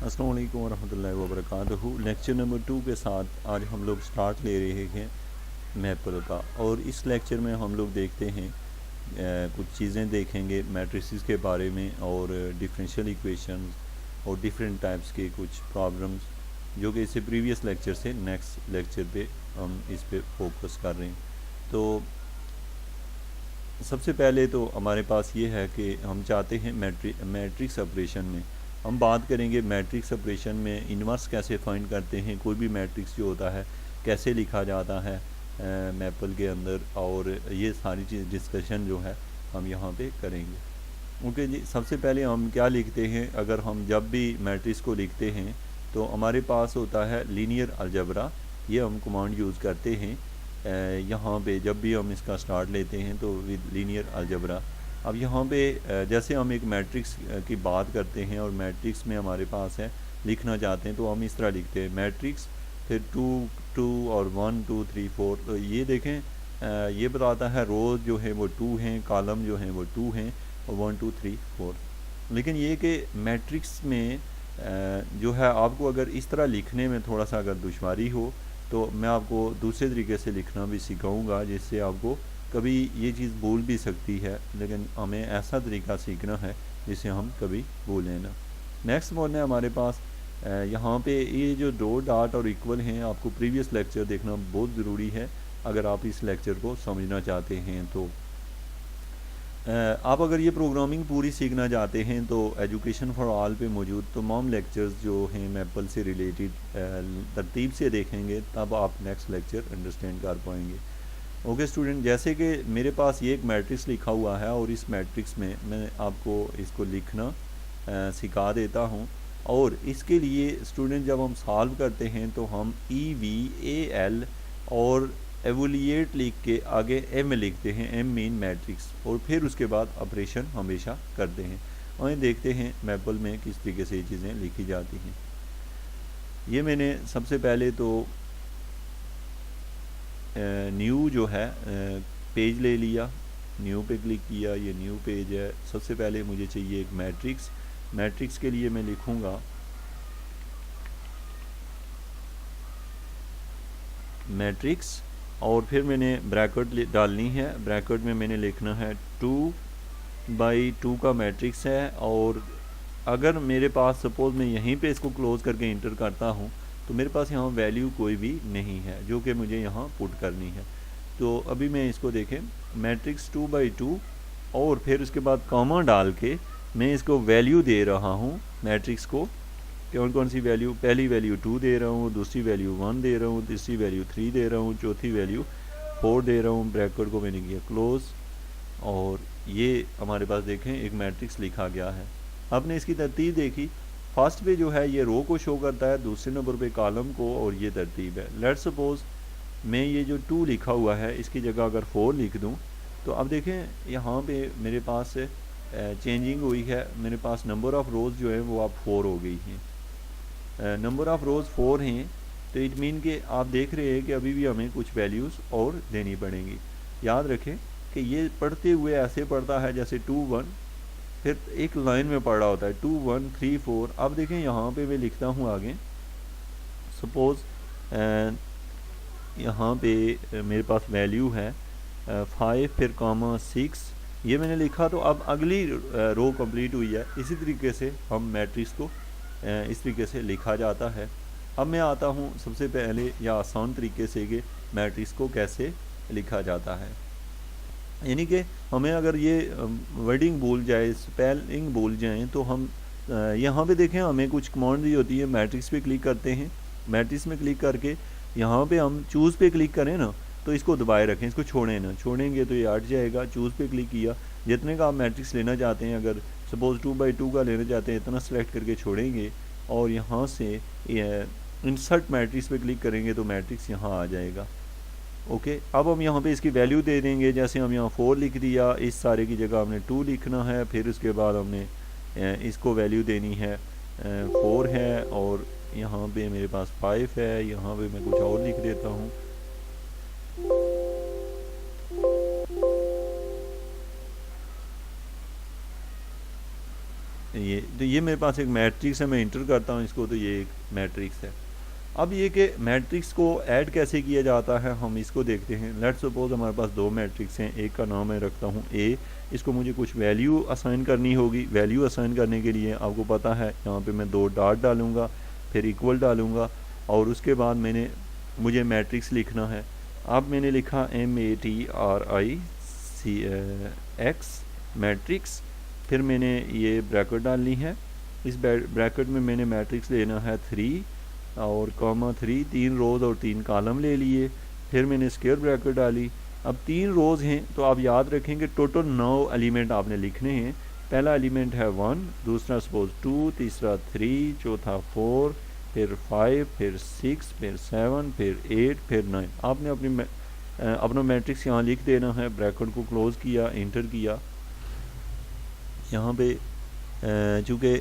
अस्सलाम वालेकुम वरहमतुल्लाहि वबरकातुहू। लेक्चर नंबर 2 के साथ आज हम लोग स्टार्ट ले रहे हैं मैपल का। और इस लेक्चर में हम लोग देखते हैं कुछ चीज़ें देखेंगे मैट्रिसेस के बारे में और डिफरेंशियल इक्वेशंस और डिफरेंट टाइप्स के कुछ प्रॉब्लम्स जो कि इससे प्रीवियस लेक्चर से नेक्स्ट लेक्चर पे हम इस पे फोकस कर रहे हैं। तो सबसे पहले तो हमारे पास ये है कि हम चाहते हैं मैट्रिक्स ऑपरेशन में हम बात करेंगे मैट्रिक्स ऑपरेशन में इन्वर्स कैसे फाइंड करते हैं, कोई भी मैट्रिक्स जो होता है कैसे लिखा जाता है मैपल के अंदर, और ये सारी चीज़ डिस्कशन जो है हम यहाँ पे करेंगे। ओके जी, सबसे पहले हम क्या लिखते हैं, अगर हम जब भी मैट्रिक्स को लिखते हैं तो हमारे पास होता है लीनियर अलजेब्रा। ये हम कमांड यूज़ करते हैं यहाँ पे जब भी हम इसका स्टार्ट लेते हैं तो विद लीनियर अलजेब्रा। अब यहाँ पे जैसे हम एक मैट्रिक्स की बात करते हैं और मैट्रिक्स में हमारे पास है लिखना चाहते हैं तो हम इस तरह लिखते हैं मैट्रिक्स, फिर 2 और 1 2 3 4। तो ये देखें ये बताता है रोज़ जो है वो 2 हैं, कॉलम जो हैं वो 2 हैं और 1 2 3 4। लेकिन ये कि मैट्रिक्स में जो है आपको अगर इस तरह लिखने में थोड़ा सा अगर दुश्वारी हो तो मैं आपको दूसरे तरीके से लिखना भी सिखाऊंगा जिससे आपको कभी ये चीज़ भूल भी सकती है, लेकिन हमें ऐसा तरीका सीखना है जिसे हम कभी भूलें ना। नेक्स्ट वन है हमारे पास यहाँ पे ये जो दो डॉट और इक्वल हैं, आपको प्रीवियस लेक्चर देखना बहुत ज़रूरी है अगर आप इस लेक्चर को समझना चाहते हैं। तो आप अगर ये प्रोग्रामिंग पूरी सीखना चाहते हैं तो एजुकेशन फॉर ऑल पे मौजूद तमाम लेक्चर्स जो हैं मैपल से रिलेटेड तरतीब से देखेंगे, तब आप नेक्स्ट लेक्चर अंडरस्टैंड कर पाएंगे। ओके स्टूडेंट, जैसे कि मेरे पास ये एक मैट्रिक्स लिखा हुआ है और इस मैट्रिक्स में मैं आपको इसको लिखना सिखा देता हूँ। और इसके लिए स्टूडेंट जब हम सॉल्व करते हैं तो हम EVAL और एवोलिएट लिख के आगे M लिखते हैं, M मीन मैट्रिक्स, और फिर उसके बाद ऑपरेशन हमेशा करते हैं। और देखते हैं मैपल में किस तरीके से ये चीज़ें लिखी जाती हैं। ये मैंने सबसे पहले तो न्यू जो है पेज ले लिया, न्यू पे क्लिक किया, ये न्यू पेज है। सबसे पहले मुझे चाहिए एक मैट्रिक्स। मैट्रिक्स के लिए मैं लिखूँगा मैट्रिक्स और फिर मैंने ब्रैकेट डालनी है। ब्रैकेट में मैंने लिखना है 2/2 का मैट्रिक्स है। और अगर मेरे पास सपोज़ मैं यहीं पे इसको क्लोज़ करके इंटर करता हूँ तो मेरे पास यहाँ वैल्यू कोई भी नहीं है जो कि मुझे यहाँ पुट करनी है। तो अभी मैं इसको देखें मैट्रिक्स 2/2 और फिर उसके बाद कॉमा डाल के मैं इसको वैल्यू दे रहा हूँ मैट्रिक्स को। कौन कौन सी वैल्यू, पहली वैल्यू 2 दे रहा हूँ, दूसरी वैल्यू 1 दे रहा हूँ, तीसरी वैल्यू 3 दे रहा हूँ, चौथी वैल्यू 4 दे रहा हूँ। ब्रैकेट को मैंने किया क्लोज़ और ये हमारे पास देखें एक मैट्रिक्स लिखा गया है। आपने इसकी तरतीब देखी, फर्स्ट पे जो है ये रो को शो करता है, दूसरे नंबर पे कॉलम को, और ये तरतीब है। लेट्स सपोज मैं ये जो 2 लिखा हुआ है इसकी जगह अगर 4 लिख दूँ तो अब देखें यहाँ पे मेरे पास चेंजिंग हुई है। मेरे पास नंबर ऑफ़ रोज़ जो है वो अब 4 हो गई हैं। नंबर ऑफ़ रोज़ 4 हैं तो इट मीन कि आप देख रहे हैं कि अभी भी हमें कुछ वैल्यूज़ और देनी पड़ेंगी। याद रखें कि ये पढ़ते हुए ऐसे पढ़ता है जैसे 2 1, फिर एक लाइन में पढ़ रहा होता है 2 1 3 4। अब देखें यहाँ पे मैं लिखता हूँ आगे, सपोज़ यहाँ पे मेरे पास वैल्यू है 5 फिर कॉमा 6, ये मैंने लिखा। तो अब अगली रो कंप्लीट हुई है। इसी तरीके से हम मैट्रिक्स को इस तरीके से लिखा जाता है। अब मैं आता हूँ सबसे पहले या आसान तरीके से कि मैट्रिक्स को कैसे लिखा जाता है। यानी कि हमें अगर ये वर्डिंग भूल जाए, स्पेलिंग भूल जाएं तो हम यहाँ पे देखें हमें कुछ कमांड दी होती है। मैट्रिक्स पे क्लिक करते हैं, मैट्रिक्स में क्लिक करके यहाँ पे हम चूज़ पे क्लिक करें ना तो इसको दबाए रखें, इसको छोड़ें ना, छोड़ेंगे तो ये हट जाएगा। चूज़ पे क्लिक किया, जितने का आप मैट्रिक्स लेना चाहते हैं, अगर सपोज़ 2/2 का लेना चाहते हैं इतना सेलेक्ट करके छोड़ेंगे और यहाँ से इंसर्ट मैट्रिक्स पे क्लिक करेंगे तो मैट्रिक्स यहाँ आ जाएगा। ओके, अब हम यहाँ पे इसकी वैल्यू दे देंगे। जैसे हम यहाँ 4 लिख दिया, इस सारे की जगह हमने 2 लिखना है, फिर उसके बाद हमने इसको वैल्यू देनी है 4 है, और यहाँ पे मेरे पास 5 है। यहाँ पे मैं कुछ और लिख देता हूँ। ये मेरे पास एक मैट्रिक्स है, मैं इंटर करता हूँ इसको, तो ये एक मैट्रिक्स है। अब ये कि मैट्रिक्स को ऐड कैसे किया जाता है हम इसको देखते हैं। लेट्स सपोज हमारे पास दो मैट्रिक्स हैं, एक का नाम मैं रखता हूँ ए, इसको मुझे कुछ वैल्यू असाइन करनी होगी। वैल्यू असाइन करने के लिए आपको पता है यहाँ पे मैं दो डॉट डालूँगा, फिर इक्वल डालूँगा, और उसके बाद मुझे मैट्रिक्स लिखना है। अब मैंने लिखा MATRIX मैट्रिक्स, फिर मैंने ये ब्रैकेट डालनी है। इस ब्रैकेट में मैंने मैट्रिक्स लेना है 3 और कॉमा 3, 3 रोज़ और 3 कॉलम ले लिए। फिर मैंने स्क्वायर ब्रैकेट डाली। अब 3 रोज़ हैं तो आप याद रखेंगे टोटल 9 एलिमेंट आपने लिखने हैं। पहला एलिमेंट है 1, दूसरा सपोज 2, तीसरा 3, चौथा 4, फिर 5, फिर 6, फिर 7, फिर 8, फिर 9। आपने अपना मैट्रिक्स यहाँ लिख देना है। ब्रैकेट को क्लोज़ किया, इंटर किया। यहाँ पे चूँकि